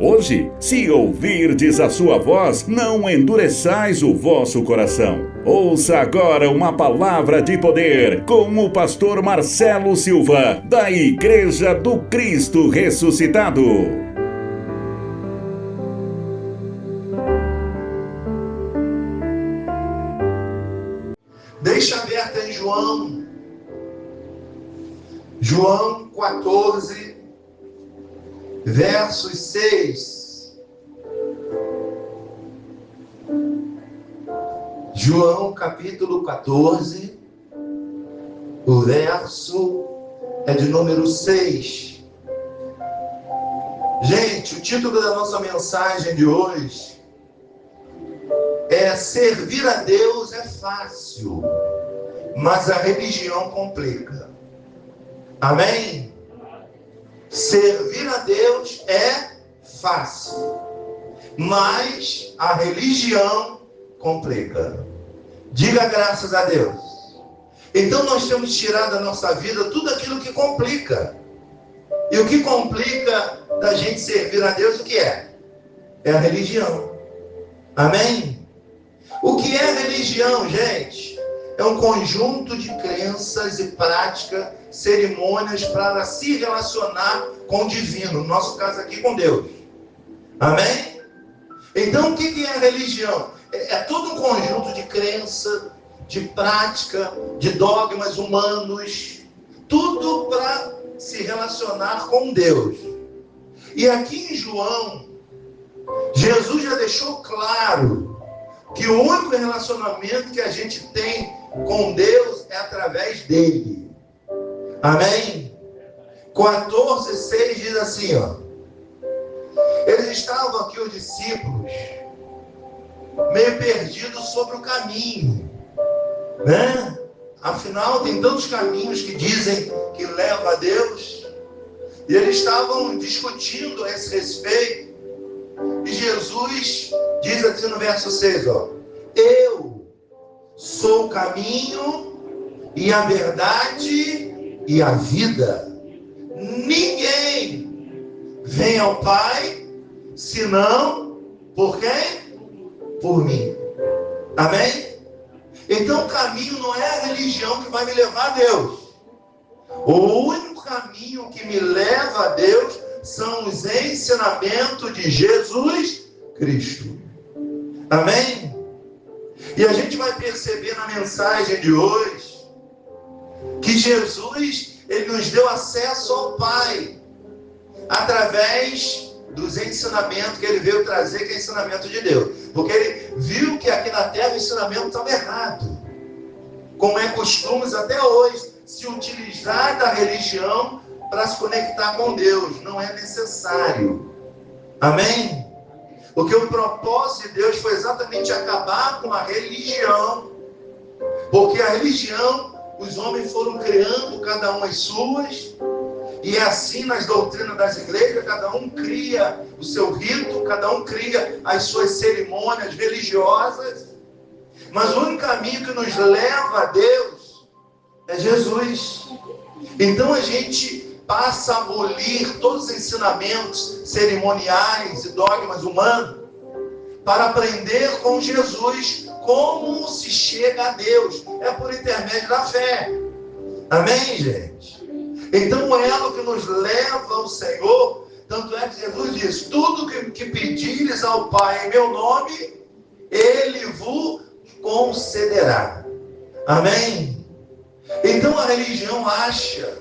Hoje, se ouvirdes a sua voz, não endureçais o vosso coração. Ouça agora uma palavra de poder com o pastor Marcelo Silva, da Igreja do Cristo Ressuscitado. Deixa aberta em João 14, versos 6. João capítulo 14, o verso é de número 6. Gente, o título da nossa mensagem de hoje é: servir a Deus é fácil, mas a religião complica. Amém? Servir a Deus é fácil, mas a religião complica. Diga graças a Deus. Então nós temos que tirar da nossa vida tudo aquilo que complica. E o que complica da gente servir a Deus, o que é? É a religião. Amém? O que é religião, gente? É um conjunto de crenças e práticas, cerimônias para se relacionar com o divino, no nosso caso aqui com Deus. Amém? Então o que é a religião? É todo um conjunto de crença, de prática, de dogmas humanos, tudo para se relacionar com Deus. E aqui em João, Jesus já deixou claro que o único relacionamento que a gente tem com Deus é através dele. Amém? 14:6 diz assim, ó. Eles estavam aqui, os discípulos, meio perdidos sobre o caminho, né? Afinal, tem tantos caminhos que dizem que levam a Deus. E eles estavam discutindo a esse respeito. E Jesus diz assim no verso 6, ó: eu sou o caminho e a verdade e a vida. Ninguém vem ao Pai senão por quem? Por mim. Amém? Então o caminho não é a religião que vai me levar a Deus. O único caminho que me leva a Deus são os ensinamentos de Jesus Cristo. Amém? E a gente vai perceber na mensagem de hoje que Jesus, ele nos deu acesso ao Pai através dos ensinamentos que ele veio trazer, que é ensinamento de Deus. Porque ele viu que aqui na terra o ensinamento estava errado. Como é costume até hoje, se utilizar da religião para se conectar com Deus. Não é necessário. Amém? Porque o propósito de Deus foi exatamente acabar com a religião. Porque a religião, os homens foram criando cada um as suas. E é assim nas doutrinas das igrejas, cada um cria o seu rito, cada um cria as suas cerimônias religiosas. Mas o único caminho que nos leva a Deus é Jesus. Então a gente passa a abolir todos os ensinamentos cerimoniais e dogmas humanos para aprender com Jesus como se chega a Deus. É por intermédio da fé. Amém, gente? Então o elo que nos leva ao Senhor, tanto é que Jesus diz: tudo que pedires ao Pai em meu nome, Ele vos concederá. Amém? Então a religião acha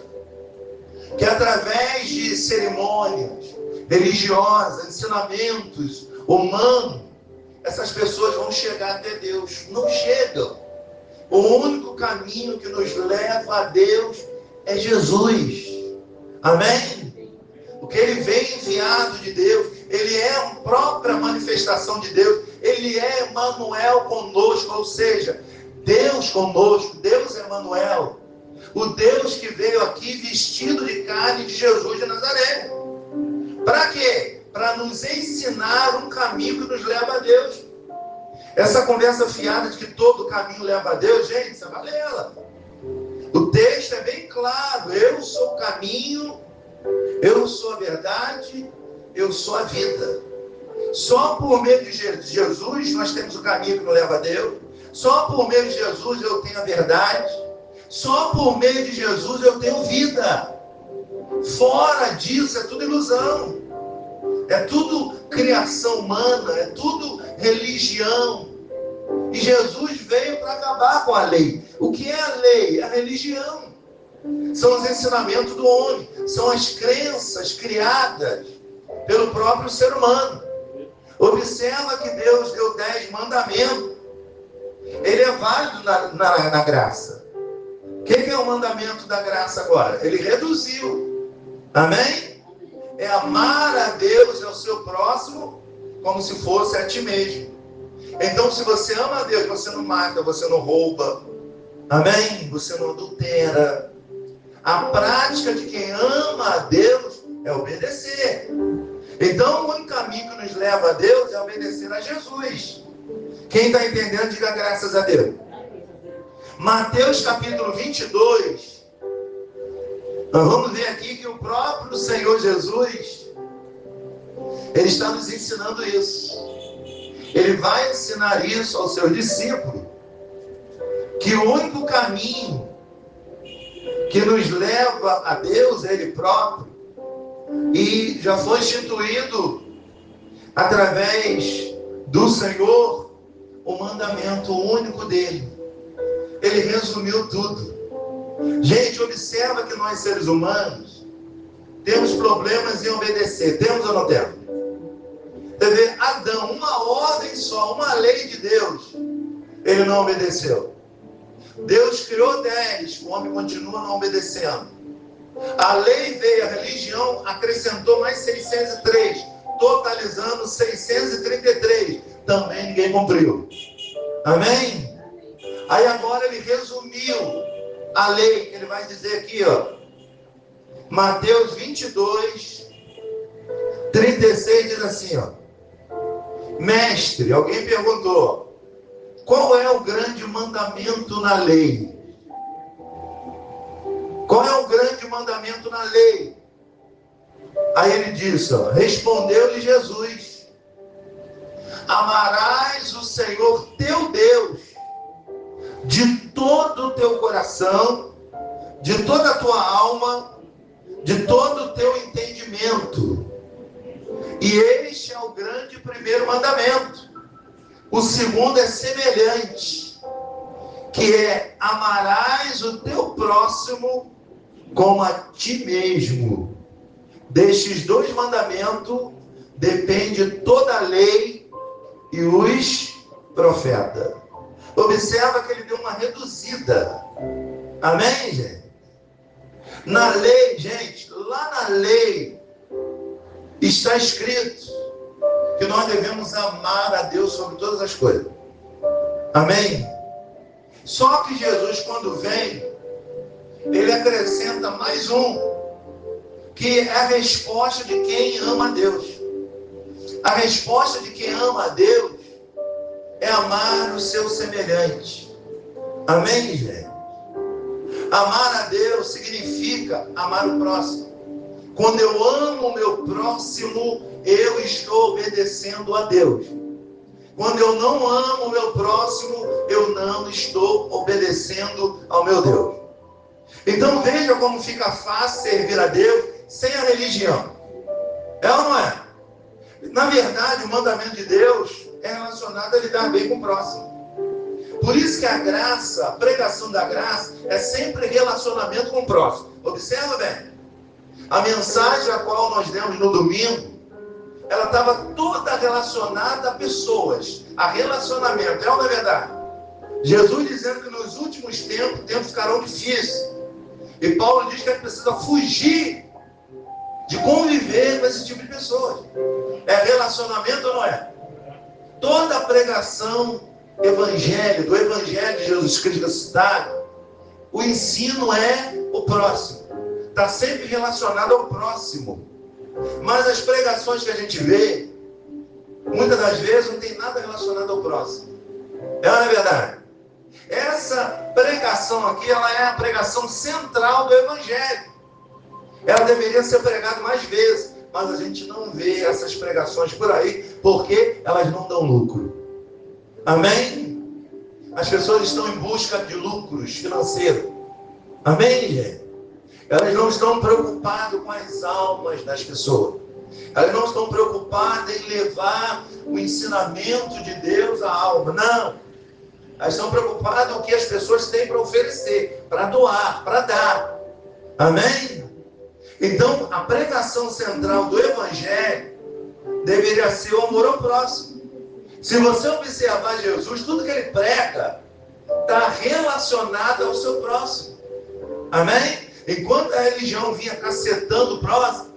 que através de cerimônias religiosas, ensinamentos humanos, essas pessoas vão chegar até Deus. Não chegam. O único caminho que nos leva a Deus é Jesus. Amém? Porque ele vem enviado de Deus. Ele é a própria manifestação de Deus. Ele é Emmanuel conosco. Ou seja, Deus conosco. Deus é Emmanuel. O Deus que veio aqui vestido de carne de Jesus de Nazaré. Para quê? Para nos ensinar um caminho que nos leva a Deus. Essa conversa fiada de que todo caminho leva a Deus, gente, isso é balela. O texto é bem claro: eu sou o caminho, eu sou a verdade eu sou a vida. Só por meio de Jesus nós temos o caminho que nos leva a Deus. Só por meio de Jesus eu tenho a verdade. Só por meio de Jesus eu tenho vida. Fora disso é tudo ilusão. É tudo criação humana, é tudo religião. E Jesus veio para acabar com a lei. O que é a lei? É a religião. São os ensinamentos do homem. São as crenças criadas pelo próprio ser humano. Observa que Deus deu 10 mandamentos. Ele é válido na graça. O que é o mandamento da graça agora? Ele reduziu. Amém? É amar a Deus e ao seu próximo como se fosse a ti mesmo. Então, se você ama a Deus, você não mata, você não rouba. Amém? Você não adultera. A prática de quem ama a Deus é obedecer. Então, o único caminho que nos leva a Deus é obedecer a Jesus. Quem está entendendo, diga graças a Deus. Mateus capítulo 22. Nós vamos ver aqui que o próprio Senhor Jesus, Ele está nos ensinando isso. Ele vai ensinar isso aos seus discípulos. Que o único caminho que nos leva a Deus é Ele próprio. E já foi instituído através do Senhor o mandamento único dele. Ele resumiu tudo. Gente, observa que nós seres humanos temos problemas em obedecer. Temos ou não temos? Você vê, Adão, uma ordem só, uma lei de Deus, ele não obedeceu. Deus criou 10, o homem continua não obedecendo. A lei veio, a religião acrescentou mais 603, totalizando 633. Também ninguém cumpriu. Amém? Aí agora ele resumiu a lei, que ele vai dizer aqui, ó. Mateus 22, 36 diz assim, ó. Mestre, alguém perguntou, qual é o grande mandamento na lei? Qual é o grande mandamento na lei? Aí ele disse, ó, respondeu-lhe Jesus, amarás o Senhor teu Deus de todo o teu coração, de toda a tua alma, de todo o teu entendimento. E este é o grande primeiro mandamento. O segundo é semelhante, que é amarás o teu próximo como a ti mesmo. Destes 2 mandamentos depende toda a lei e os profetas. Observa que ele deu uma reduzida. Amém, gente? Na lei, gente, lá na lei está escrito que nós devemos amar a Deus sobre todas as coisas. Amém? Só que Jesus, quando vem, ele acrescenta mais um, que é a resposta de quem ama a Deus. A resposta de quem ama a Deus é amar o seu semelhante. Amém, gente? Amar a Deus significa amar o próximo. Quando eu amo o meu próximo, eu estou obedecendo a Deus. Quando eu não amo o meu próximo, eu não estou obedecendo ao meu Deus. Então veja como fica fácil servir a Deus sem a religião. É ou não é? Na verdade, o mandamento de Deus é relacionado a lidar bem com o próximo. Por isso que a graça, a pregação da graça, é sempre relacionamento com o próximo. Observa bem. A mensagem a qual nós demos no domingo, ela estava toda relacionada a pessoas, a relacionamento. É ou não é verdade? Jesus dizendo que nos últimos tempos ficarão difíceis. E Paulo diz que a gente precisa fugir de conviver com esse tipo de pessoas. É relacionamento ou não é? Toda a pregação do Evangelho de Jesus Cristo ressuscitado, o ensino é o próximo. Está sempre relacionado ao próximo. Mas as pregações que a gente vê, muitas das vezes não tem nada relacionado ao próximo. É ou não é verdade? Essa pregação aqui, ela é a pregação central do Evangelho. Ela deveria ser pregada mais vezes. mas a gente não vê essas pregações por aí, porque elas não dão lucro. Amém? As pessoas estão em busca de lucros financeiros. Amém, gente? Elas não estão preocupadas com as almas das pessoas. Elas não estão preocupadas em levar o ensinamento de Deus à alma. Não. Elas estão preocupadas com o que as pessoas têm para oferecer, para doar, para dar. Amém? Então, a pregação central do Evangelho deveria ser o amor ao próximo. Se você observar Jesus, tudo que ele prega está relacionado ao seu próximo. Amém? Enquanto a religião vinha cacetando o próximo,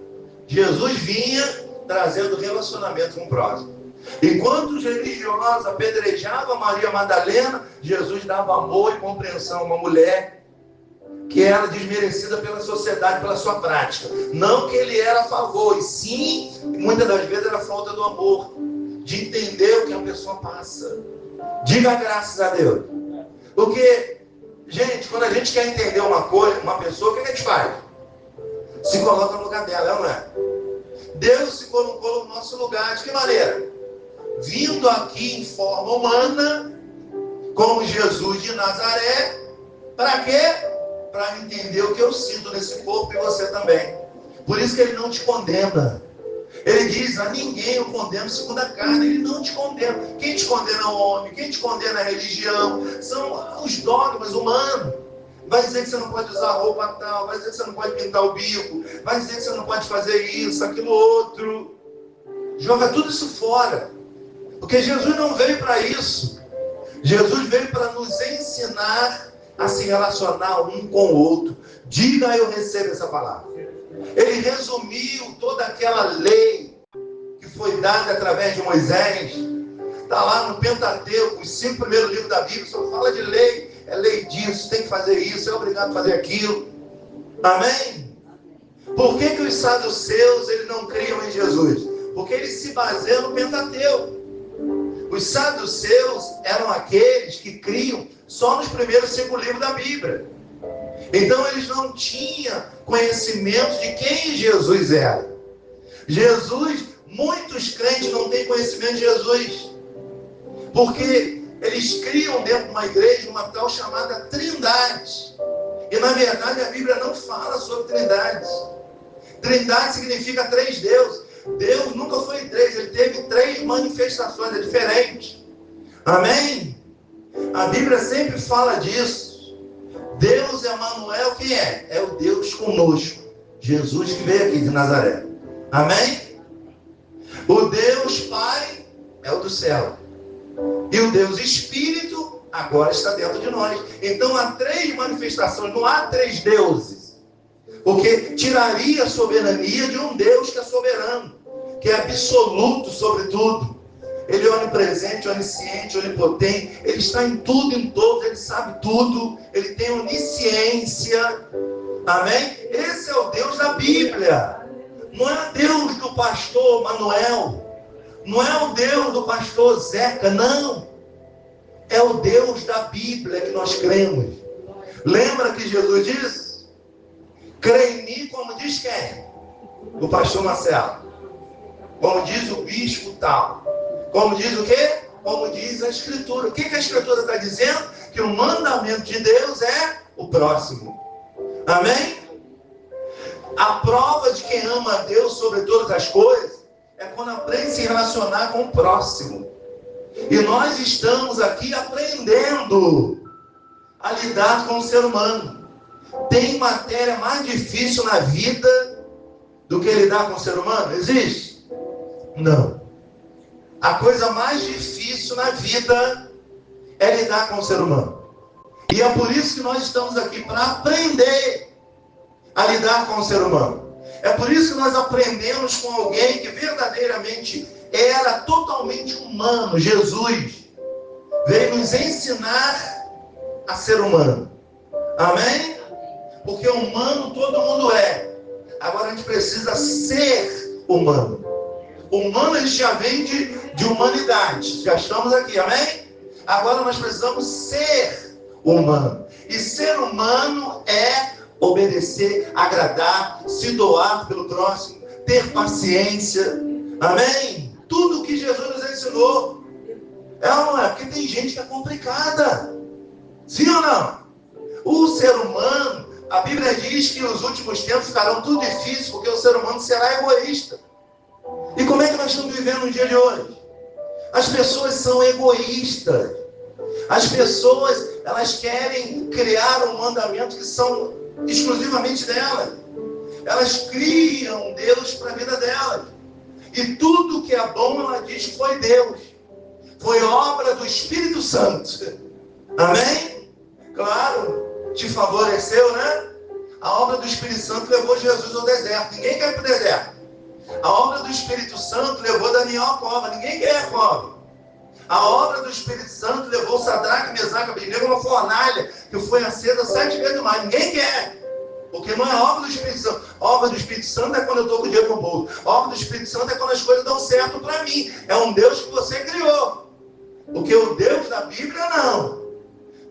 Jesus vinha trazendo relacionamento com o próximo. Enquanto os religiosos apedrejavam Maria Madalena, Jesus dava amor e compreensão a uma mulher que era desmerecida pela sociedade, pela sua prática. Não que ele era a favor, e sim, muitas das vezes era falta do amor, de entender o que a pessoa passa. Diga graças a Deus. Porque, gente, quando a gente quer entender uma coisa, uma pessoa, o que a gente faz? Se coloca no lugar dela, não é? Deus se colocou no nosso lugar. De que maneira? Vindo aqui em forma humana, como Jesus de Nazaré, para quê? Para entender o que eu sinto nesse corpo e você também. Por isso que ele não te condena. Ele diz, a ninguém eu condeno segundo a carne. Ele não te condena. Quem te condena é o homem, quem te condena é a religião. São os dogmas humanos. Vai dizer que você não pode usar roupa tal, vai dizer que você não pode pintar o bico, vai dizer que você não pode fazer isso, aquilo outro. Joga tudo isso fora. Porque Jesus não veio para isso. Jesus veio para nos ensinar a se relacionar um com o outro. Diga, eu recebo essa palavra. Ele resumiu toda aquela lei que foi dada através de Moisés. Está lá no Pentateuco, os 5 primeiros livros da Bíblia, só fala de lei. É lei disso, tem que fazer isso, é obrigado a fazer aquilo. Amém? Por que os saduceus eles não criam em Jesus? Porque eles se baseiam no Pentateuco. Os saduceus eram aqueles que criam só nos primeiros 5 livros da Bíblia. Então eles não tinham conhecimento de quem Jesus era. Jesus, muitos crentes não têm conhecimento de Jesus. Porque eles criam dentro de uma igreja uma tal chamada Trindade. E na verdade a Bíblia não fala sobre Trindade. Trindade significa 3 deuses. Deus nunca foi 3, ele teve 3 manifestações, é diferente. Amém? A Bíblia sempre fala disso. Deus Emanuel, quem é? É o Deus conosco. Jesus que veio aqui de Nazaré. Amém? O Deus Pai é o do céu. E o Deus Espírito agora está dentro de nós. Então há 3 manifestações, não há 3 deuses. Porque tiraria a soberania de um Deus que é soberano, que é absoluto sobre tudo. Ele é onipresente, onisciente, onipotente. Ele está em tudo, em todos. Ele sabe tudo. Ele tem onisciência. Amém? Esse é o Deus da Bíblia. Não é o Deus do pastor Manuel. Não é o Deus do pastor Zeca, não. É o Deus da Bíblia que nós cremos. Lembra que Jesus disse? Crê em mim como diz quem? O pastor Marcelo. Como diz o bispo tal. Como diz o quê? Como diz a Escritura. O que a Escritura está dizendo? Que o mandamento de Deus é o próximo. Amém? A prova de quem ama a Deus sobre todas as coisas é quando aprende a se relacionar com o próximo. E nós estamos aqui aprendendo a lidar com o ser humano. Tem matéria mais difícil na vida do que lidar com o ser humano? Existe? Não. A coisa mais difícil na vida é lidar com o ser humano. E é por isso que nós estamos aqui, para aprender a lidar com o ser humano. É por isso que nós aprendemos com alguém que verdadeiramente era totalmente humano. Jesus veio nos ensinar a ser humano. Amém? Porque humano todo mundo é. Agora a gente precisa ser humano. Humano a gente já vem de humanidade. Já estamos aqui, amém? Agora nós precisamos ser humano. E ser humano é obedecer, agradar, se doar pelo próximo, ter paciência. Amém? Tudo que Jesus nos ensinou. É ou não é? Porque tem gente que é complicada. Sim ou não? O ser humano, a Bíblia diz que os últimos tempos ficarão tudo difícil, porque o ser humano será egoísta. E como é que nós estamos vivendo no dia de hoje? As pessoas são egoístas. As pessoas, elas querem criar um mandamento que são exclusivamente delas. Elas criam Deus para a vida delas. E tudo que é bom, ela diz que foi Deus. Foi obra do Espírito Santo. Amém? Claro, te favoreceu, né? A obra do Espírito Santo levou Jesus ao deserto. Ninguém quer ir para o deserto. A obra do Espírito Santo levou Daniel à cova. Ninguém quer a cova. A obra do Espírito Santo levou Sadraque, Mesaque e Abednego a uma fornalha que foi acesa 7 vezes mais. Ninguém quer. Porque não é obra do Espírito Santo. A obra do Espírito Santo é quando eu estou com o dinheiro no bolso. A obra do Espírito Santo é quando as coisas dão certo para mim. É um Deus que você criou. Porque o Deus da Bíblia não.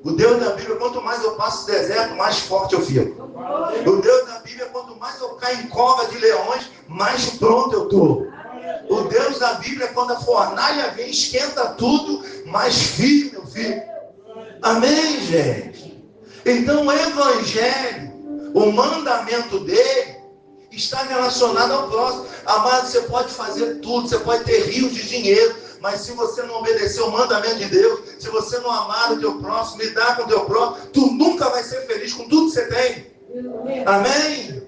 O Deus da Bíblia, quanto mais eu passo o deserto, mais forte eu fico. O Deus da Bíblia, quanto mais eu caio em cova de leões, mais pronto eu estou. O Deus da Bíblia, quando a fornalha vem, esquenta tudo, mais firme eu fico. Amém, gente? Então o Evangelho, o mandamento dele, está relacionado ao próximo. Amado, você pode fazer tudo, você pode ter rios de dinheiro, mas se você não obedecer o mandamento de Deus, se você não amar o teu próximo, lidar com o teu próximo, tu nunca vai ser feliz com tudo que você tem. Amém?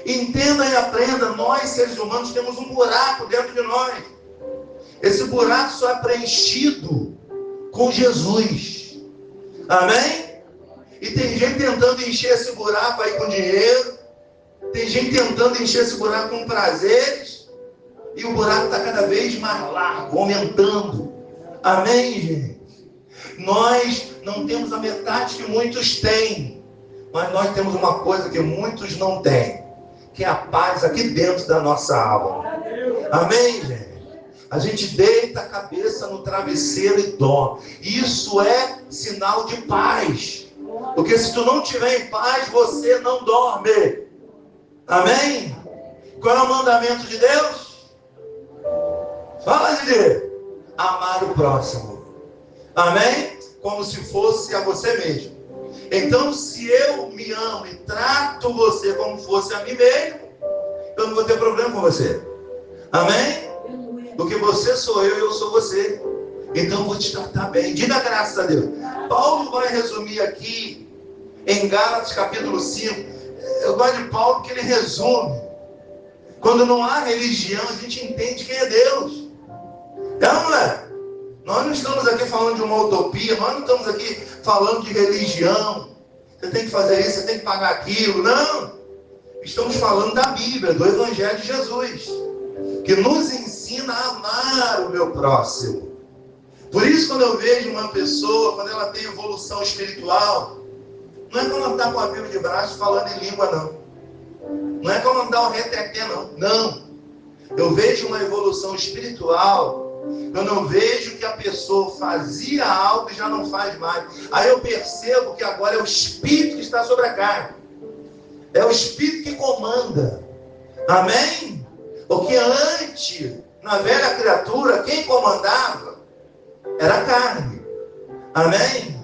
Entenda e aprenda, nós seres humanos temos um buraco dentro de nós. Esse buraco só é preenchido com Jesus. Amém? E tem gente tentando encher esse buraco aí com dinheiro, tem gente tentando encher esse buraco com prazeres, e o buraco está cada vez mais largo, aumentando. Amém, gente? Nós não temos a metade que muitos têm, mas nós temos uma coisa que muitos não têm, que é a paz aqui dentro da nossa alma. Amém, gente? A gente deita a cabeça no travesseiro e dorme. Isso é sinal de paz. Porque se tu não estiver em paz, você não dorme. Amém? Qual é o mandamento de Deus? Fala, Didi. Amar o próximo. Amém? Como se fosse a você mesmo. Então, se eu me amo e trato você como fosse a mim mesmo, eu não vou ter problema com você. Amém? Porque você sou eu e eu sou você. Então, eu vou te tratar bem. Diga graças a Deus. Paulo vai resumir aqui em Gálatas capítulo 5. Eu gosto de Paulo porque ele resume. Quando não há religião, a gente entende quem é Deus. Não é? Nós não estamos aqui falando de uma utopia, nós não estamos aqui falando de religião. Você tem que fazer isso, você tem que pagar aquilo. Não. Estamos falando da Bíblia, do Evangelho de Jesus, que nos ensina a amar o meu próximo. Por isso, quando eu vejo uma pessoa, quando ela tem evolução espiritual, não é quando ela está com a Bíblia de braço falando em língua, não. Não é como andar o reteté, não. Não. Eu vejo uma evolução espiritual quando eu vejo que a pessoa fazia algo e já não faz mais. Aí eu percebo que agora é o Espírito que está sobre a carne. É o Espírito que comanda. Amém? Porque antes, na velha criatura, quem comandava era a carne. Amém?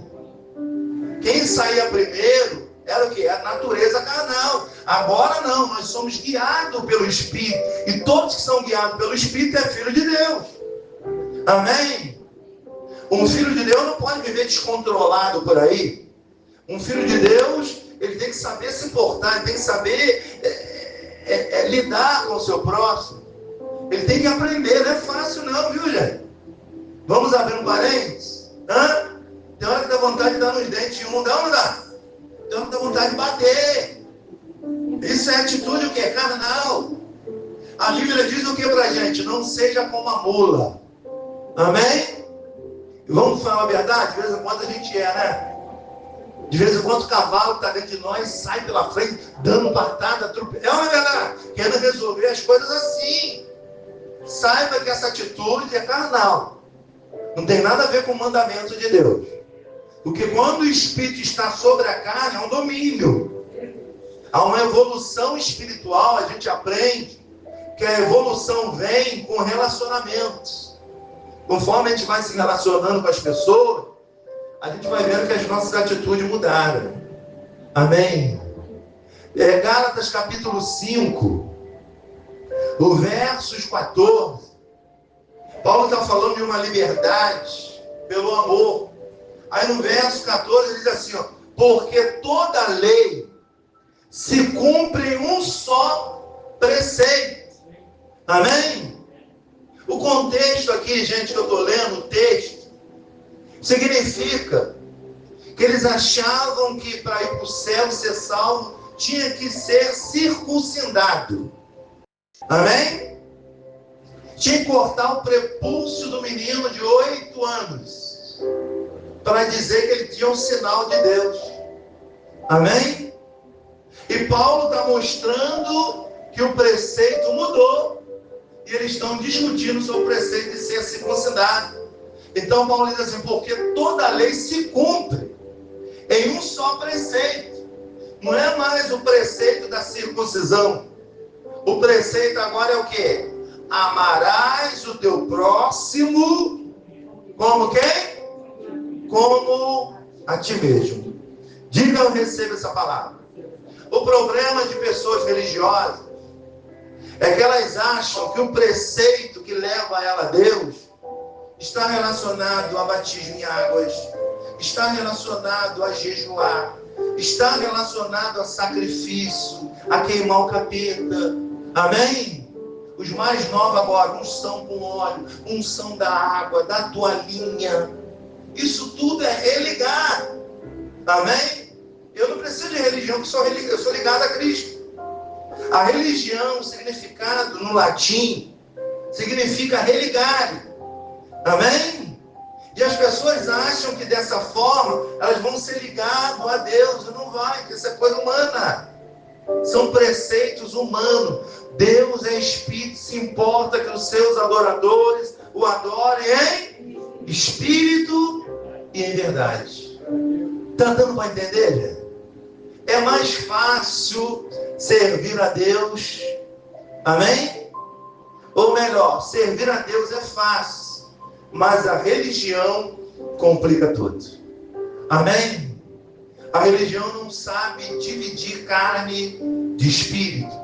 Quem saía primeiro era o que? A natureza carnal. Agora não, nós somos guiados pelo Espírito. E todos que são guiados pelo Espírito é filho de Deus. Amém? Um filho de Deus não pode viver descontrolado por aí. Um filho de Deus, ele tem que saber se portar, ele tem que saber lidar com o seu próximo. Ele tem que aprender, não é fácil não, viu, gente? Vamos abrir um parênteses? Tem hora que dá vontade de dar nos dentes de um, dá ou não dá? Tem hora que dá vontade de bater. Isso é atitude o quê? Carnal. A Bíblia diz o que pra gente? Não seja como a mula. Amém? E vamos falar a verdade? De vez em quando a gente né? De vez em quando o cavalo que está dentro de nós sai pela frente, dando patada, atropelando. É uma verdade? Querendo resolver as coisas assim. Saiba que essa atitude é carnal. Não tem nada a ver com o mandamento de Deus. Porque quando o Espírito está sobre a carne, é um domínio. Há uma evolução espiritual, a gente aprende que a evolução vem com relacionamentos. Conforme a gente vai se relacionando com as pessoas, a gente vai vendo que as nossas atitudes mudaram. Amém? Gálatas capítulo 5, o versos 14. Paulo está falando de uma liberdade pelo amor. Aí no verso 14 ele diz assim, ó, porque toda lei se cumpre em um só preceito. Amém? O contexto aqui, gente, que eu estou lendo, o texto, significa que eles achavam que para ir para o céu, ser salvo, tinha que ser circuncidado. Amém? Tinha que cortar o prepúcio do menino de 8 anos, para dizer que ele tinha um sinal de Deus. Amém? E Paulo está mostrando que o preceito mudou, e eles estão discutindo sobre o preceito de ser circuncidado. Então Paulo diz assim, porque toda lei se cumpre em um só preceito. Não é mais o preceito da circuncisão. O preceito agora é o quê? Amarás o teu próximo como quem? Como a ti mesmo. Diga, eu recebo essa palavra. O problema de pessoas religiosas é que elas acham que o preceito que leva ela a Deus está relacionado a batismo em águas, está relacionado a jejuar, está relacionado a sacrifício, a queimar o capeta. Amém? Os mais novos agora, unção com óleo, unção da água, da toalhinha. Isso tudo é religar. Amém? Eu não preciso de religião, porque eu sou ligado a Cristo. A religião, o significado no latim, significa religar. Amém? E as pessoas acham que dessa forma elas vão ser ligadas a Deus. E não vai, porque isso é coisa humana. São preceitos humanos. Deus é Espírito, se importa que os seus adoradores o adorem em Espírito e em verdade. Está dando para entender, gente? É mais fácil servir a Deus. Amém? Ou melhor, servir a Deus é fácil, mas a religião complica tudo. Amém? A religião não sabe dividir carne de espírito.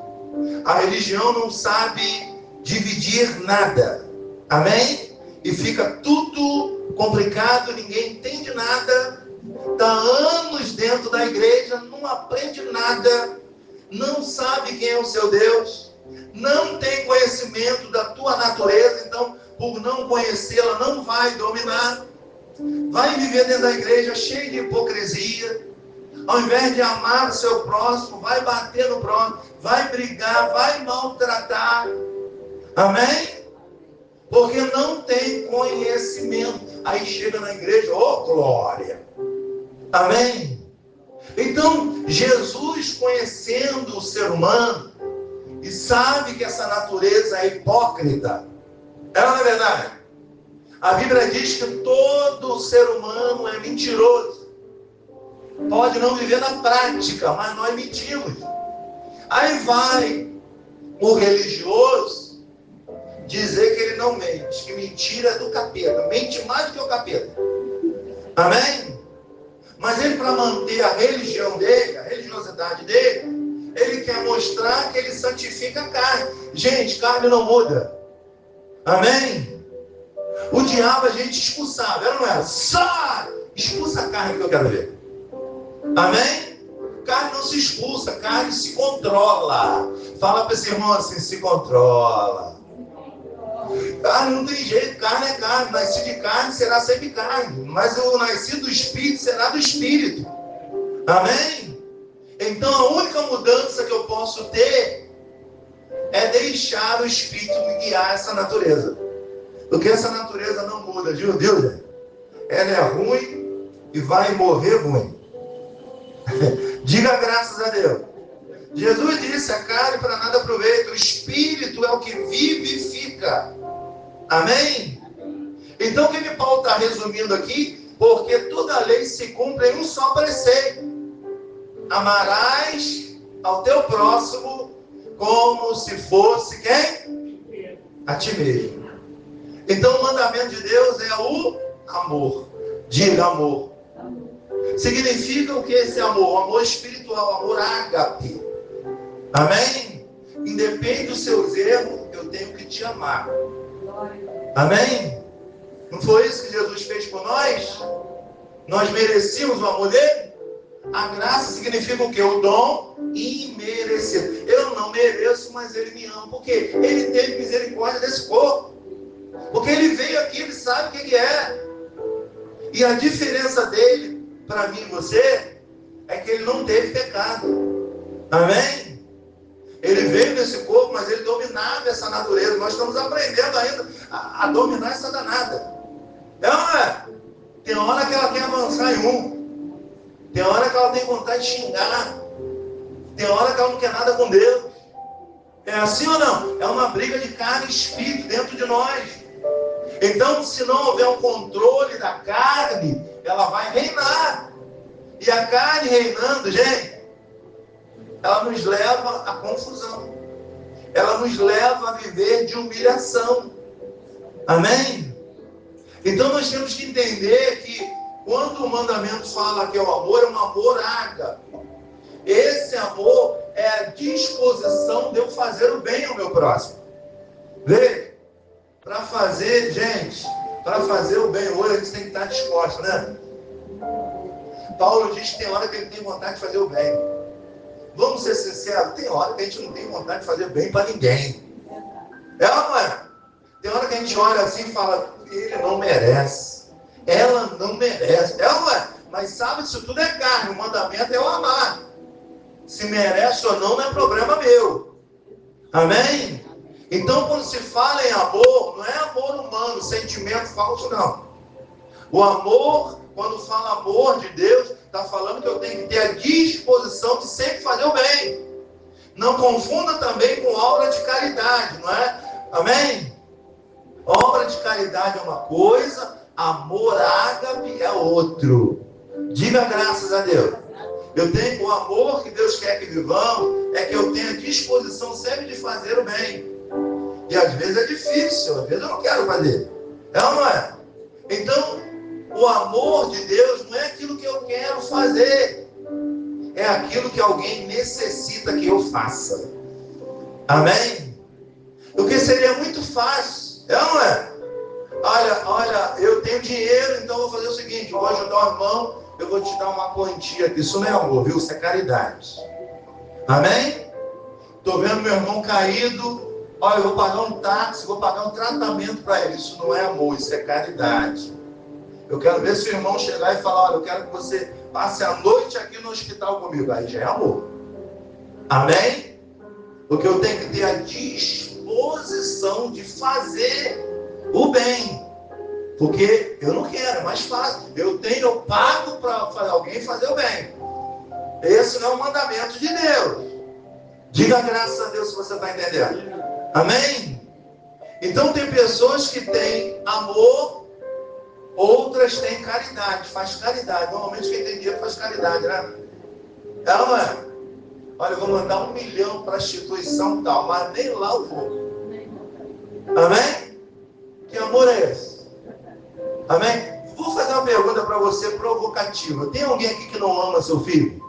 A religião não sabe dividir nada. Amém? E fica tudo complicado, ninguém entende nada. Está anos dentro da igreja, não aprende nada, não sabe quem é o seu Deus, não tem conhecimento da tua natureza, então, por não conhecê-la, não vai dominar. Vai viver dentro da igreja cheio de hipocrisia. Ao invés de amar o seu próximo, vai bater no próximo, vai brigar, vai maltratar. Amém? Porque não tem conhecimento. Aí chega na igreja, oh glória! Amém? Então, Jesus, conhecendo o ser humano, e sabe que essa natureza é hipócrita. Ela não é verdade? A Bíblia diz que todo ser humano é mentiroso. Pode não viver na prática, mas nós mentimos. Aí vai o religioso dizer que ele não mente, que mentira é do capeta. Mente mais do que o capeta. Amém? Mas ele, para manter a religião dele, a religiosidade dele, ele quer mostrar que ele santifica a carne. Gente, carne não muda. Amém? O diabo a gente expulsava, era ou não era? Sai! Expulsa a carne que eu quero ver. Amém? Carne não se expulsa, carne se controla. Fala para esse irmão assim, se controla. Carne não tem jeito, carne é carne. Nascido de carne será sempre carne. Mas o nascido do Espírito será do Espírito. Amém? Então a única mudança que eu posso ter é deixar o Espírito me guiar essa natureza. Porque essa natureza não muda, viu? Ela é ruim e vai morrer ruim. Diga graças a Deus. Jesus disse, a carne para nada aproveita, o Espírito é o que vivifica. Amém? Então o que Paulo está resumindo aqui? Porque toda a lei se cumpre em um só preceito. Amarás ao teu próximo como se fosse quem? a ti mesmo. Então o mandamento de Deus é o amor. Diga amor. Significa o que esse amor? O amor espiritual, amor ágape. Amém? Independe dos seus erros, eu tenho que te amar. Amém? Não foi isso que Jesus fez por nós? Nós merecíamos o amor dele? A graça significa o quê? O dom imerecido. Eu não mereço, mas ele me ama. Por quê? Ele teve misericórdia desse corpo. Porque ele veio aqui, ele sabe o que é. E a diferença dele, para mim e você, é que ele não teve pecado. Amém? Ele veio nesse corpo, mas ele dominava essa natureza. Nós estamos aprendendo ainda a dominar essa danada. Tem hora que ela quer avançar em um. Tem hora que ela tem vontade de xingar. Tem hora que ela não quer nada com Deus. É assim ou não? É uma briga de carne e espírito dentro de nós. Então, se não houver um controle da carne, ela vai reinar. E a carne reinando, gente, ela nos leva à confusão. Ela nos leva a viver de humilhação. Amém? Então nós temos que entender que quando o mandamento fala que é o amor, é um amor ágape. Esse amor é a disposição de eu fazer o bem ao meu próximo. Vê? Para fazer, gente, para fazer o bem hoje, a gente tem que estar disposto, né? Paulo diz que tem hora que ele tem vontade de fazer o bem. Vamos ser sinceros, tem hora que a gente não tem vontade de fazer bem para ninguém. É ou não é? Tem hora que a gente olha assim e fala, ele não merece. Ela não merece. É ou não é? Mas sabe, isso tudo é carne, o mandamento é o amar. Se merece ou não, não é problema meu. Amém? Então, quando se fala em amor, não é amor humano, sentimento falso, não. O amor, quando fala amor de Deus, está falando que eu tenho que ter a disposição de sempre fazer o bem. Não confunda também com obra de caridade, não é? Amém? Obra de caridade é uma coisa, amor ágape é outro. Diga graças a Deus. Eu tenho o amor que Deus quer que vivamos, é que eu tenha disposição sempre de fazer o bem. E às vezes é difícil, às vezes eu não quero fazer. É ou não é? Então, o amor de Deus não é aquilo que eu quero fazer. É aquilo que alguém necessita que eu faça. Amém? Porque seria muito fácil. É ou não é? Olha, eu tenho dinheiro, então eu vou fazer o seguinte, eu vou ajudar o irmão, eu vou te dar uma quantia aqui. Isso não é amor, viu? Isso é caridade. Amém? Estou vendo meu irmão caído. Olha, eu vou pagar um táxi, vou pagar um tratamento para ele. Isso não é amor, isso é caridade. Eu quero ver se o irmão chegar e falar, olha, eu quero que você passe a noite aqui no hospital comigo. Aí já é amor. Amém? Porque eu tenho que ter a disposição de fazer o bem. Porque eu não quero, é mais fácil. Eu pago para alguém fazer o bem. Esse não é o mandamento de Deus. Diga graças a Deus se você está entendendo. Amém? Então tem pessoas que têm amor, outras têm caridade, faz caridade. Normalmente quem tem dinheiro faz caridade, né? É, não é? Olha, eu vou mandar 1 milhão para a instituição tal, mas nem lá eu vou. Amém? Que amor é esse? Amém? Vou fazer uma pergunta para você provocativa. Tem alguém aqui que não ama seu filho?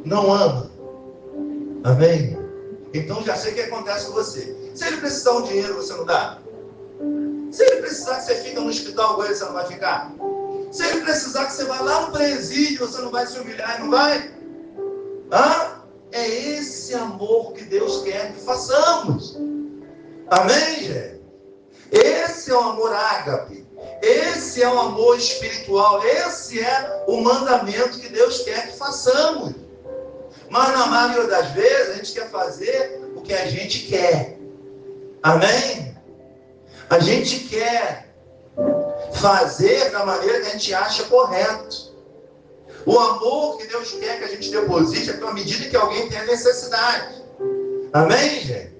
Não ama? Amém? Então já sei o que acontece com você. Se ele precisar de dinheiro, você não dá? Se ele precisar que você fique no hospital com ele, você não vai ficar? Se ele precisar que você vá lá no presídio, você não vai se humilhar e não vai? É esse amor que Deus quer que façamos. Amém, gente? Esse é o amor ágape. Esse é o amor espiritual. Esse é o mandamento que Deus quer que façamos. Mas na maioria das vezes a gente quer fazer o que a gente quer. Amém? A gente quer fazer da maneira que a gente acha correto. O amor que Deus quer que a gente deposite é à medida que alguém tem a necessidade. Amém, gente?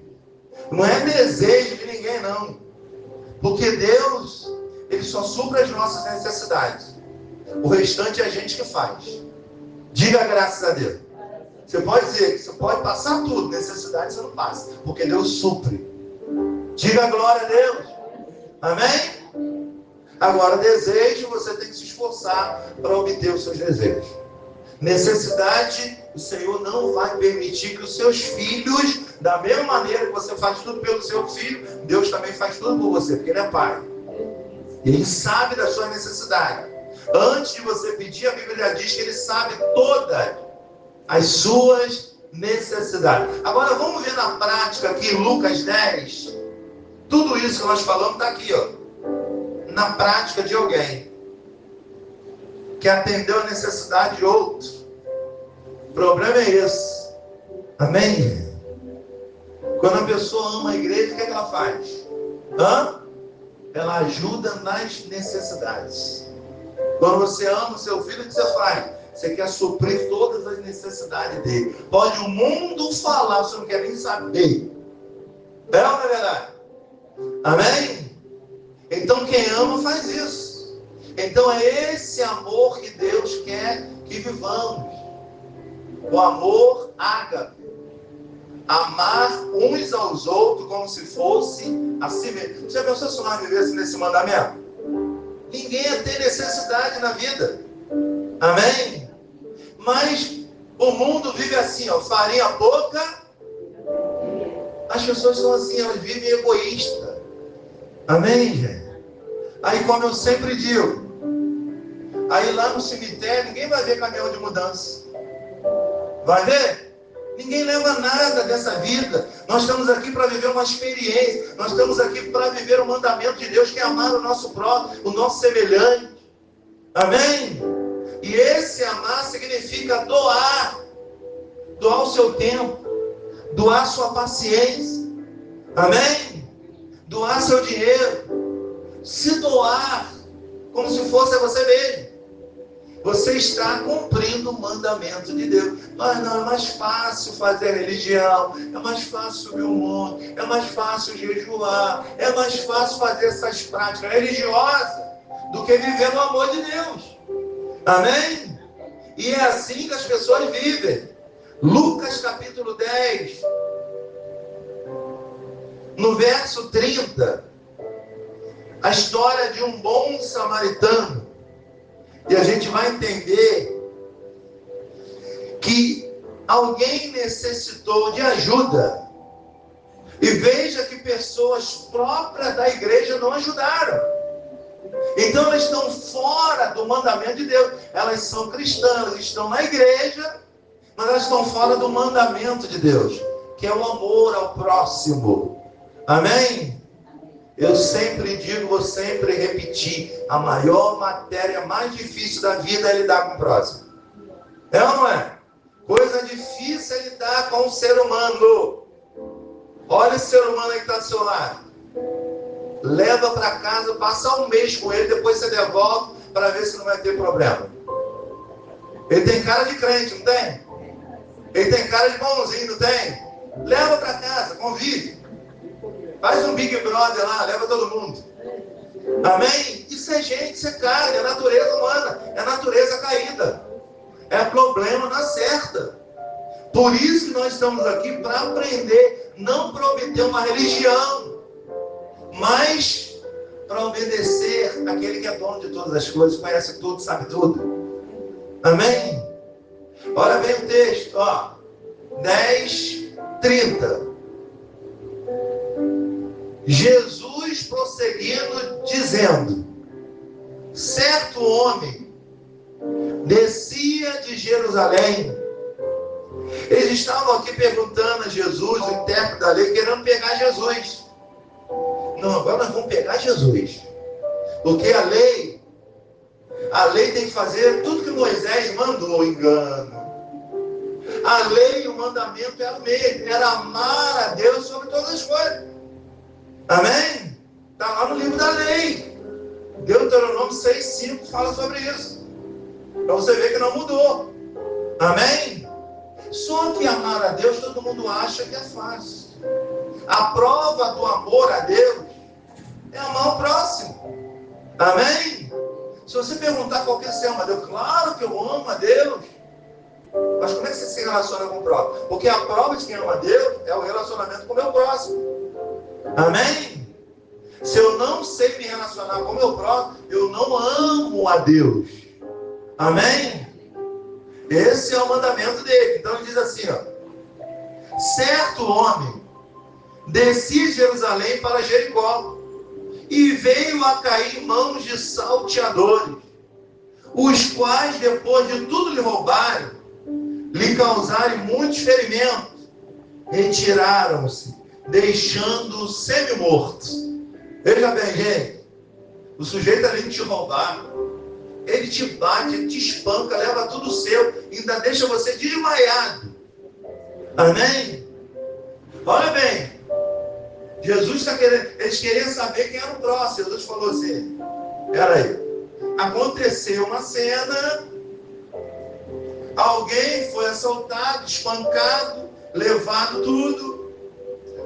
Não é desejo de ninguém, não. Porque Deus, Ele só supra as nossas necessidades. O restante é a gente que faz. Diga graças a Deus. Você pode dizer que você pode passar tudo, necessidade você não passa, porque Deus supre. Diga glória a Deus. Amém? Agora, desejo, você tem que se esforçar para obter os seus desejos. Necessidade, o Senhor não vai permitir que os seus filhos, da mesma maneira que você faz tudo pelo seu filho, Deus também faz tudo por você, porque Ele é Pai. Ele sabe das suas necessidades. Antes de você pedir, a Bíblia já diz que Ele sabe todas as suas necessidades. Agora vamos ver na prática aqui, Lucas 10. Tudo isso que nós falamos está aqui, ó, na prática de alguém que atendeu a necessidade de outro. O problema é esse. Amém? Quando a pessoa ama a igreja, o que é que ela faz? Ela ajuda nas necessidades. Quando você ama o seu filho, o que você faz? Você quer suprir todas as necessidades dele. Pode o mundo falar, você não quer nem saber. É ou não é verdade? Amém? Então quem ama faz isso. Então é esse amor que Deus quer que vivamos. O amor ágape. Amar uns aos outros como se fosse a si mesmo. Você já pensou se nós vivêssemos nesse mandamento? Ninguém ia ter necessidade na vida. Amém? Mas o mundo vive assim, ó, farinha pouca. As pessoas são assim, elas vivem egoístas. Amém, gente? Aí, como eu sempre digo, aí lá no cemitério ninguém vai ver caminhão de mudança. Vai ver? Ninguém leva nada dessa vida. Nós estamos aqui para viver uma experiência. Nós estamos aqui para viver o mandamento de Deus, que é amar o nosso próximo, o nosso semelhante. Amém? E esse amar significa doar. Doar o seu tempo. Doar sua paciência. Amém? Doar seu dinheiro. Se doar como se fosse a você mesmo. Você está cumprindo o mandamento de Deus. Mas não, é mais fácil fazer religião, é mais fácil subir o monte, é mais fácil jejuar, é mais fácil fazer essas práticas religiosas do que viver no amor de Deus. Amém? E é assim que as pessoas vivem. Lucas capítulo 10, no verso 30, a história de um bom samaritano. E a gente vai entender que alguém necessitou de ajuda. E veja que pessoas próprias da igreja não ajudaram. Então elas estão fora do mandamento de Deus. Elas são cristãs, elas estão na igreja, mas elas estão fora do mandamento de Deus, que é o amor ao próximo. Amém? Eu sempre digo, vou sempre repetir, a maior matéria mais difícil da vida é lidar com o próximo. É ou não é? Coisa difícil é lidar com o ser humano. Olha esse ser humano aí que está do seu lado. Leva para casa, passa um mês com ele, depois você devolve para ver se não vai ter problema. Ele tem cara de crente, não tem? Ele tem cara de bonzinho, não tem? Leva para casa, convive. Faz um Big Brother lá, leva todo mundo. Amém? Isso é gente, isso é carne, é natureza humana, é natureza caída. É problema na certa. Por isso que nós estamos aqui para aprender, não para obter uma religião, mas para obedecer aquele que é dono de todas as coisas, conhece tudo, sabe tudo. Amém? Olha bem o texto, ó. 10:30. Jesus prosseguindo, dizendo: certo homem descia de Jerusalém. Eles estavam aqui perguntando a Jesus, o intérprete da lei, querendo pegar Jesus. Não, agora nós vamos pegar Jesus. Porque a lei tem que fazer tudo que Moisés mandou, engano. A lei e o mandamento era o mesmo, era amar a Deus sobre todas as coisas. Amém? Está lá no livro da lei. Deuteronômio 6:5 fala sobre isso. Para você ver que não mudou. Amém? Só que amar a Deus todo mundo acha que é fácil. A prova do amor a Deus é amar o próximo. Amém? Se você perguntar qual que você ama a Deus, claro que eu amo a Deus. Mas como é que você se relaciona com o próximo? Porque a prova de quem ama a Deus é o relacionamento com o meu próximo. Amém? Se eu não sei me relacionar com o meu próximo, eu não amo a Deus. Amém? Esse é o mandamento dele. Então ele diz assim, ó: certo homem descia de Jerusalém para Jericó e veio a cair em mãos de salteadores, os quais, depois de tudo lhe roubarem, lhe causarem muitos ferimentos, retiraram-se, deixando-o semi-morto. Veja bem, gente, o sujeito além de te roubar, ele te bate, ele te espanca, leva tudo seu, ainda deixa você desmaiado. Amém? Olha bem, Jesus está querendo, eles queriam saber quem era o próximo. Jesus falou assim: peraí, aconteceu uma cena, alguém foi assaltado, espancado, levado tudo,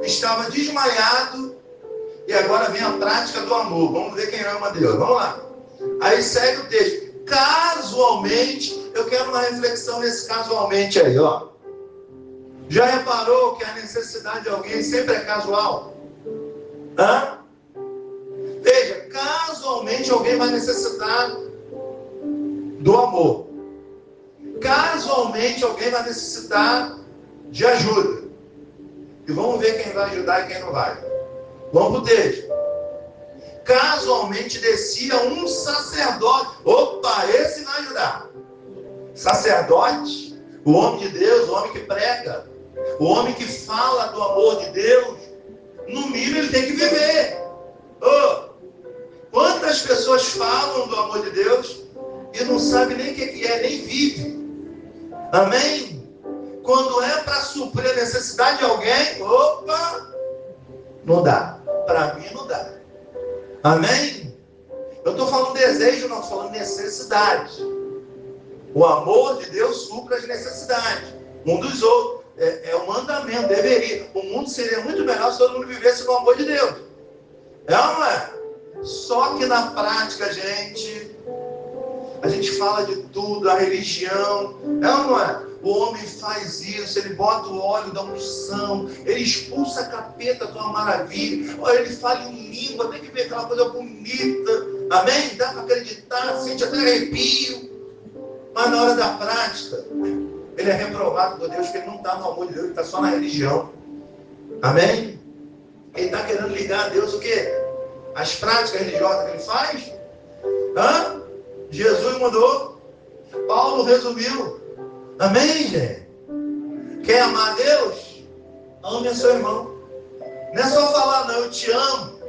estava desmaiado, e agora vem a prática do amor. Vamos ver quem ama Deus. Vamos lá. Aí segue o texto. Casualmente, eu quero uma reflexão nesse casualmente aí, ó. Já reparou que a necessidade de alguém sempre é casual? Hã? Veja, casualmente alguém vai necessitar do amor. Casualmente alguém vai necessitar de ajuda. E vamos ver quem vai ajudar e quem não vai. Vamos para o texto. Casualmente descia um sacerdote. Opa, esse vai ajudar. Sacerdote, o homem de Deus, o homem que prega, o homem que fala do amor de Deus, no mínimo ele tem que viver. Oh, quantas pessoas falam do amor de Deus e não sabem nem o que é, nem vive. Amém? Quando é para suprir a necessidade de alguém, opa, não dá. Para mim não dá. Amém? Eu estou falando desejo, não estou falando necessidade. O amor de Deus supre as necessidades um dos outros. É um mandamento, deveria. O mundo seria muito melhor se todo mundo vivesse no amor de Deus. É ou não é? Só que na prática, a gente fala de tudo, a religião. É ou não é? O homem faz isso, ele bota o óleo da unção, ele expulsa a capeta com uma maravilha. Olha, ele fala em língua, tem que ver aquela coisa bonita. Amém? Dá para acreditar, sente até arrepio. Mas na hora da prática, ele é reprovado por Deus, porque ele não está no amor de Deus, ele está só na religião. Amém? Ele está querendo ligar a Deus o quê? As práticas religiosas que ele faz? Hã? Jesus mandou, Paulo resumiu. Amém, gente? Quer amar a Deus? Ame a seu irmão. Não é só falar, não, eu te amo.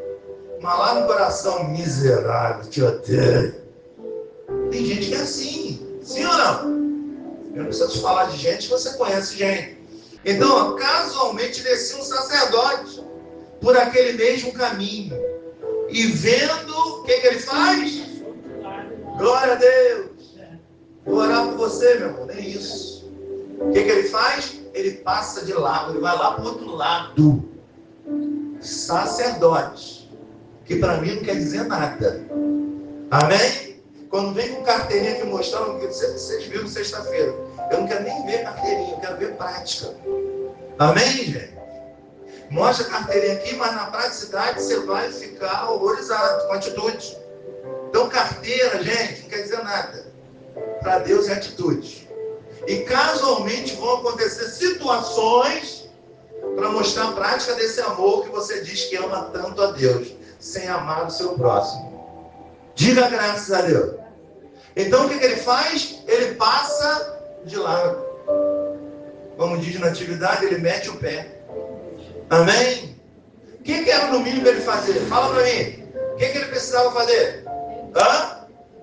Mas lá no coração, miserável, te odeio. Tem gente que é assim. Sim ou não? Eu não preciso falar de gente, você conhece gente. Então, casualmente descia um sacerdote por aquele mesmo caminho. E vendo, o que ele faz? Glória a Deus. Vou orar por você, meu irmão. Nem isso. O que ele faz? Ele passa de lado. Ele vai lá para o outro lado. Sacerdote. Que para mim não quer dizer nada. Amém? Quando vem com carteirinha aqui mostrando, vocês viram sexta-feira. Eu não quero nem ver carteirinha, eu quero ver prática. Amém, gente? Mostra a carteirinha aqui, mas na praticidade você vai ficar horrorizado com atitude. Então, carteira, gente, não quer dizer nada. Para Deus é atitude. E casualmente vão acontecer situações para mostrar a prática desse amor que você diz que ama tanto a Deus, sem amar o seu próximo. Diga graças a Deus. Então o que ele faz? Ele passa de lado. Como diz na atividade, ele mete o pé. Amém? O que era no mínimo ele fazer? Fala para mim. O que ele precisava fazer?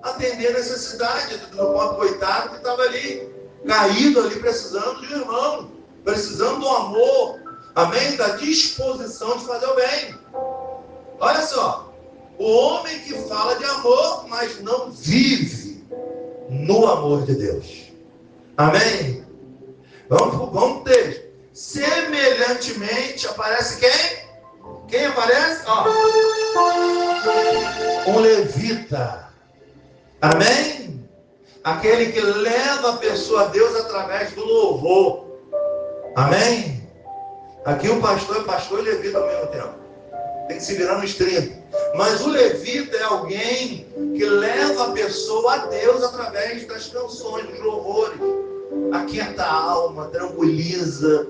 Atender a necessidade do pobre coitado que estava ali, caído ali, precisando de um irmão, precisando do amor, amém? Da disposição de fazer o bem. Olha só, o homem que fala de amor, mas não vive no amor de Deus. Amém? Vamos ter. Semelhantemente, aparece quem? Quem aparece? Um levita. Amém? Aquele que leva a pessoa a Deus através do louvor. Amém? Aqui o pastor é pastor e levita ao mesmo tempo. tem que se virar nos 30. Mas o levita é alguém que leva a pessoa a Deus através das canções, dos louvores. Aquieta a alma, tranquiliza.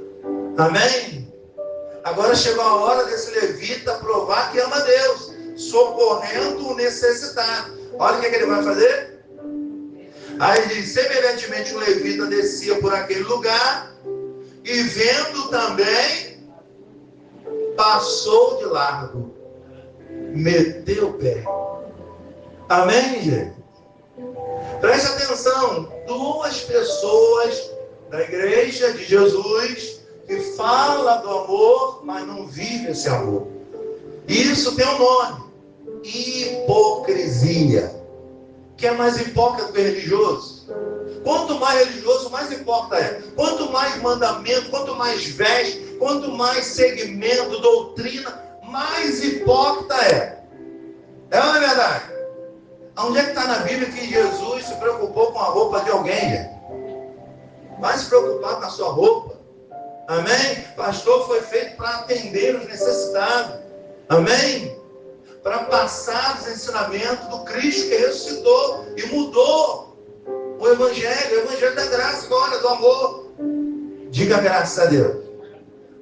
Amém? Agora chegou a hora desse levita provar que ama Deus, socorrendo o necessitado. Olha o que ele vai fazer. Aí diz, semelhantemente o levita descia por aquele lugar e vendo também, passou de largo, meteu o pé. Amém, gente? Preste atenção, 2 pessoas da igreja de Jesus que fala do amor, mas não vive esse amor. Isso tem um nome, hipocrisia. Que é mais hipócrita que religioso? Quanto mais religioso, mais hipócrita é. Quanto mais mandamento, quanto mais veste, quanto mais segmento, doutrina, mais hipócrita é. É ou não é verdade? Onde é que está na Bíblia que Jesus se preocupou com a roupa de alguém, gente? Vai se preocupar com a sua roupa. Amém? Pastor foi feito para atender os necessitados. Amém? Para passar os ensinamentos do Cristo que ressuscitou e mudou o Evangelho da graça agora, do amor. Diga graças a Deus.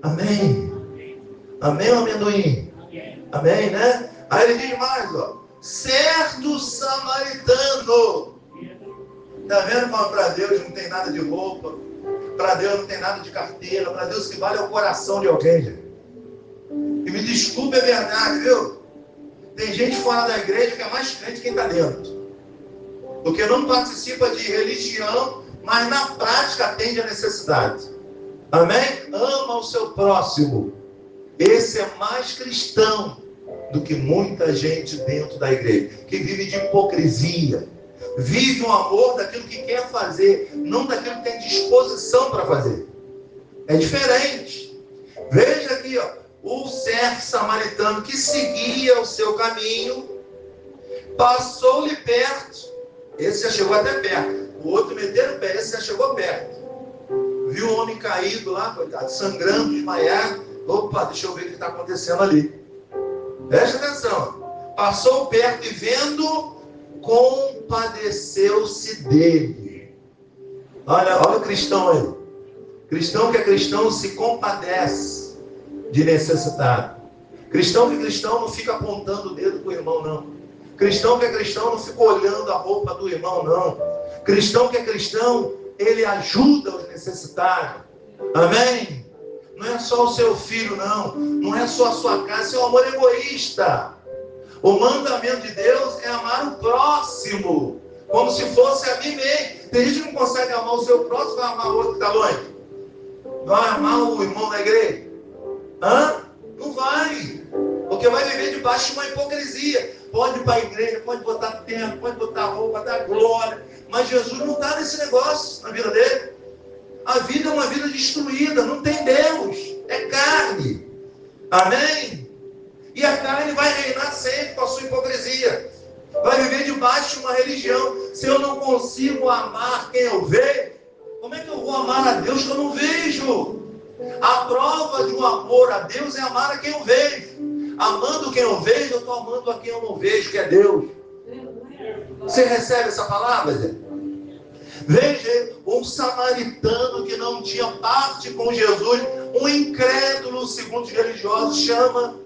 Amém. Amém, amendoim? Amém, né? Aí ele diz mais, ó. Certo samaritano. Está vendo como para Deus não tem nada de roupa? Para Deus não tem nada de carteira. Para Deus que vale é o coração de alguém, gente. E me desculpe, é verdade, viu? Tem gente fora da igreja que é mais crente que quem está dentro. Porque não participa de religião, mas na prática atende a necessidade. Amém? Ama o seu próximo. Esse é mais cristão do que muita gente dentro da igreja, que vive de hipocrisia. Vive um amor daquilo que quer fazer, não daquilo que tem disposição para fazer. É diferente. Veja aqui, ó. O servo samaritano que seguia o seu caminho, passou-lhe perto. Esse já chegou até perto. O outro meteu o pé, esse já chegou perto. Viu um homem caído lá, coitado, sangrando, desmaiado. Opa, deixa eu ver o que está acontecendo ali. Preste atenção. Passou perto e vendo, compadeceu-se dele. Olha o cristão aí. Cristão que é cristão se compadece de necessitado. Cristão que é cristão não fica apontando o dedo para o irmão, não. Cristão que é cristão não fica olhando a roupa do irmão, não. Cristão que é cristão, ele ajuda os necessitados. Amém? Não é só o seu filho, não. Não é só a sua casa. Isso é um amor egoísta. O mandamento de Deus é amar o próximo, como se fosse a mim mesmo. Tem gente que não consegue amar o seu próximo, vai amar o outro que está longe. Vai amar o irmão da igreja? Não vai. Porque vai viver debaixo de uma hipocrisia. Pode ir para a igreja, pode botar tempo, pode botar roupa, dar glória. Mas Jesus não está nesse negócio na vida dele. A vida é uma vida destruída, não tem Deus. É carne. Amém? E a carne vai reinar sempre com a sua hipocrisia. Vai viver debaixo de uma religião. Se eu não consigo amar quem eu vejo, como é que eu vou amar a Deus que eu não vejo? A prova de um amor a Deus é amar a quem eu vejo. Amando quem eu vejo, eu estou amando a quem eu não vejo, que é Deus. Você recebe essa palavra, Zé? Veja, um samaritano que não tinha parte com Jesus, um incrédulo, segundo os religiosos, chama.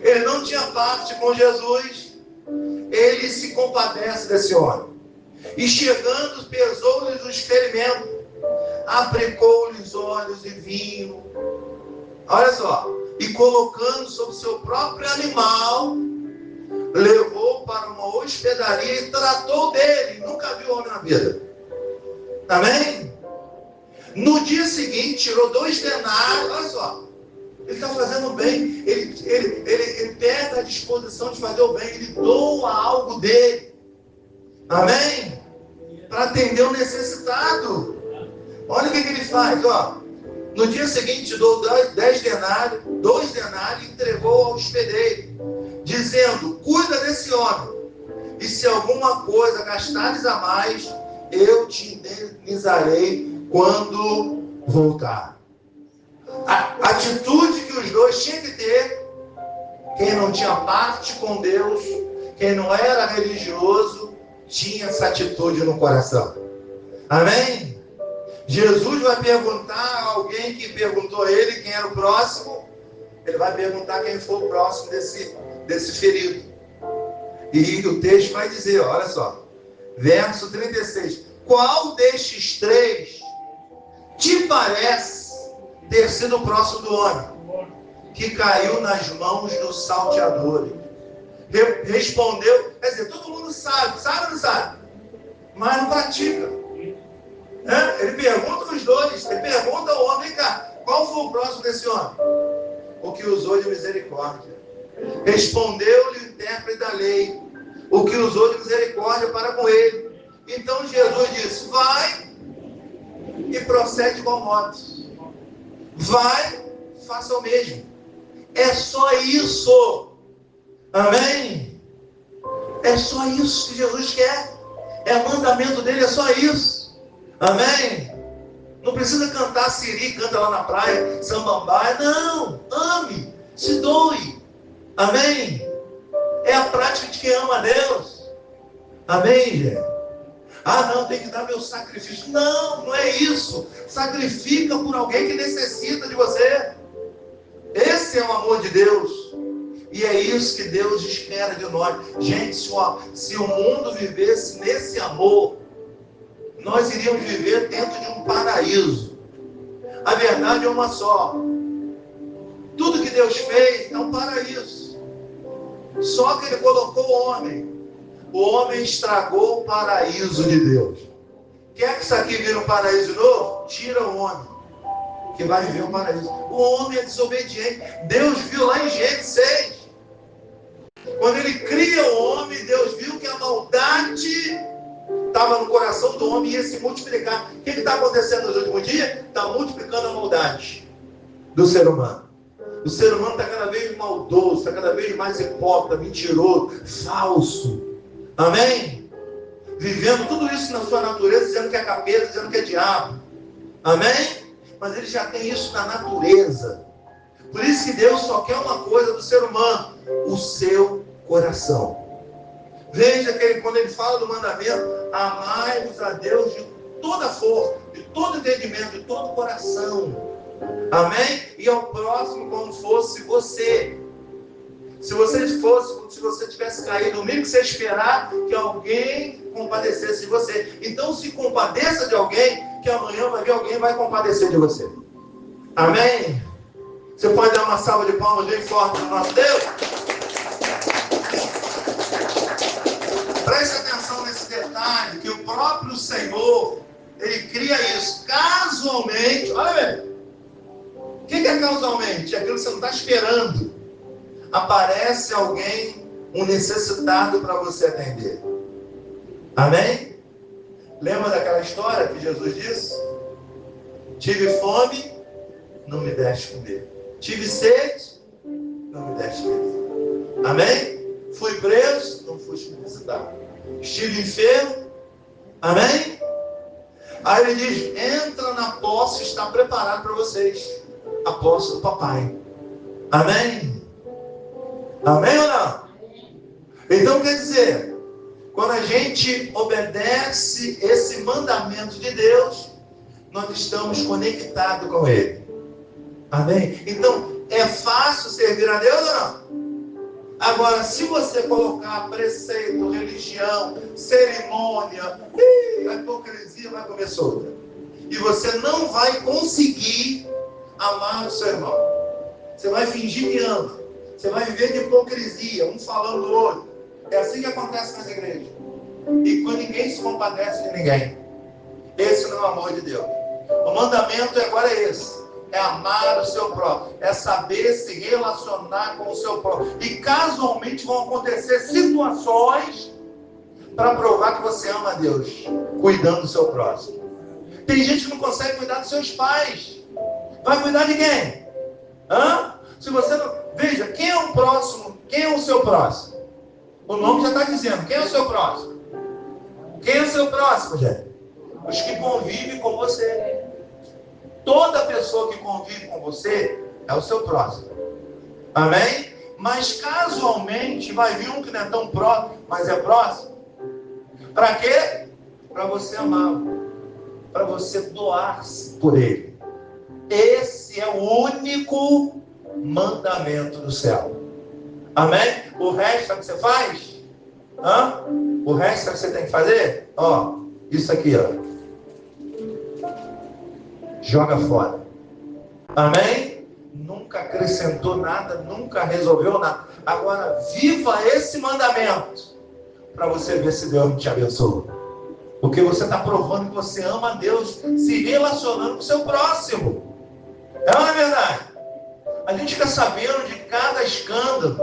Ele não tinha parte com Jesus. Ele se compadece desse homem. E chegando, pesou-lhes os ferimentos, aplicou-lhes óleos e vinho. Olha só. E colocando sobre o seu próprio animal, levou para uma hospedaria e tratou dele. Nunca viu homem na vida. Amém? No dia seguinte, tirou 2 denários. Olha só. Ele está fazendo bem. Ele perde a disposição de fazer o bem. Ele doa algo dele. Amém? Para atender o necessitado. Olha o que ele faz, ó. No dia seguinte, dou 10 denários, 2 denários e entregou ao hospedeiro, dizendo: cuida desse homem, e se alguma coisa gastares a mais, eu te indenizarei quando voltar. A atitude que os dois tinham que ter Quem não tinha parte com Deus, quem não era religioso, tinha essa atitude no coração. Amém? Jesus vai perguntar a alguém que perguntou a ele quem era o próximo. Ele vai perguntar quem foi o próximo desse ferido. E o texto vai dizer, olha só, verso 36. Qual destes três te parece ter sido o próximo do homem que caiu nas mãos dos salteadores? Respondeu, quer dizer, todo mundo sabe ou não sabe? Mas não pratica. Ele pergunta os dois, ele pergunta ao homem, cá, qual foi o próximo desse homem? O que usou de misericórdia. Respondeu-lhe o intérprete da lei, o que usou de misericórdia para com ele. Então Jesus disse, vai e procede de igual modo. Vai, faça o mesmo. É só isso. Amém? É só isso que Jesus quer. É mandamento dele, é só isso. Amém? Não precisa cantar siri, canta lá na praia, sambambaia. Não, ame, se doe. Amém? É a prática de quem ama a Deus. Amém, gente? Ah, não, tem que dar meu sacrifício. Não, não é isso. Sacrifica por alguém que necessita de você. Esse é o amor de Deus. E é isso que Deus espera de nós. Gente, se o mundo vivesse nesse amor, nós iríamos viver dentro de um paraíso. A verdade é uma só. Tudo que Deus fez é um paraíso. Só que Ele colocou o homem. O homem estragou o paraíso de Deus. Quer que isso aqui vire um paraíso novo? Tira o homem, que vai viver um paraíso. O homem é desobediente. Deus viu lá em Gênesis 6. Quando Ele cria o homem, Deus viu que a maldade estava no coração do homem e ia se multiplicar. O que está acontecendo nos últimos dias? Está multiplicando a maldade do ser humano. O ser humano está cada vez maldoso, está cada vez mais hipócrita, mentiroso, falso. Amém? Vivendo tudo isso na sua natureza, dizendo que é capeta, dizendo que é diabo. Amém? Mas ele já tem isso na natureza. Por isso que Deus só quer uma coisa do ser humano: o seu coração. Veja que quando ele fala do mandamento, amai-vos a Deus de toda força, de todo entendimento, de todo coração. Amém? E ao próximo como fosse você. Se você tivesse caído, o mínimo que você esperar que alguém compadecesse de você. Então se compadeça de alguém, que amanhã vai ver alguém vai compadecer de você. Amém? Você pode dar uma salva de palmas bem forte no nosso Deus? Preste atenção nesse detalhe, que o próprio Senhor, Ele cria isso casualmente. Olha bem. O que é causalmente? É aquilo que você não está esperando. Aparece alguém, um necessitado para você atender. Amém? Lembra daquela história que Jesus disse? Tive fome, não me deste comer. Tive sede, não me deste beber. Amém? Fui preso, não foste me visitar. Estive enfermo. Amém? Aí ele diz, entra na posse, está preparado para vocês. A posse do papai. Amém? Amém ou não? Então quer dizer, quando a gente obedece esse mandamento de Deus, nós estamos conectados com Ele. Amém? Então, é fácil servir a Deus ou não? Agora, se você colocar preceito, religião, cerimônia, a hipocrisia vai comer solta. E você não vai conseguir amar o seu irmão. Você vai fingir que ama. Você vai viver de hipocrisia, um falando do outro. É assim que acontece nas igrejas. E quando ninguém se compadece de ninguém. Esse não é o amor de Deus. O mandamento agora é esse. É amar o seu próprio. É saber se relacionar com o seu próprio. E casualmente vão acontecer situações para provar que você ama a Deus. Cuidando do seu próximo. Tem gente que não consegue cuidar dos seus pais. Vai cuidar de quem? Se você não... Veja, quem é o próximo? Quem é o seu próximo? O nome já está dizendo. Quem é o seu próximo? Quem é o seu próximo, gente? Os que convivem com você. Toda pessoa que convive com você é o seu próximo. Amém? Mas casualmente vai vir um que não é tão próximo, mas é próximo. Para quê? Para você amá-lo. Para você doar-se por ele. Esse é o único mandamento do céu. Amém? O resto sabe o que você faz? O resto sabe o que você tem que fazer? Ó, isso aqui, ó. Joga fora. Amém? Nunca acrescentou nada, nunca resolveu nada. Agora, viva esse mandamento para você ver se Deus te abençoa. Porque você está provando que você ama a Deus, se relacionando com o seu próximo. Não é verdade? A gente fica sabendo de cada escândalo,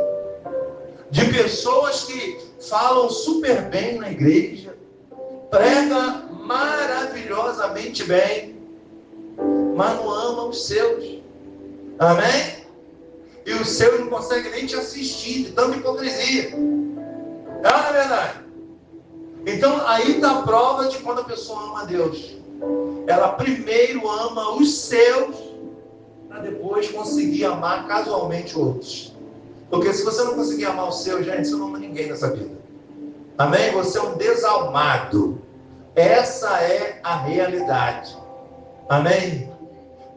de pessoas que falam super bem na igreja, pregam maravilhosamente bem, mas não amam os seus. Amém? E os seus não conseguem nem te assistir, de tanta hipocrisia. Não é verdade? Então aí está a prova de quando a pessoa ama a Deus. Ela primeiro ama os seus, para depois conseguir amar casualmente outros. Porque se você não conseguir amar os seus, gente, você não ama ninguém nessa vida. Amém? Você é um desalmado. Essa é a realidade. Amém?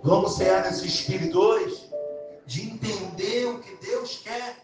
Vamos cear nesse espírito hoje, de entender o que Deus quer.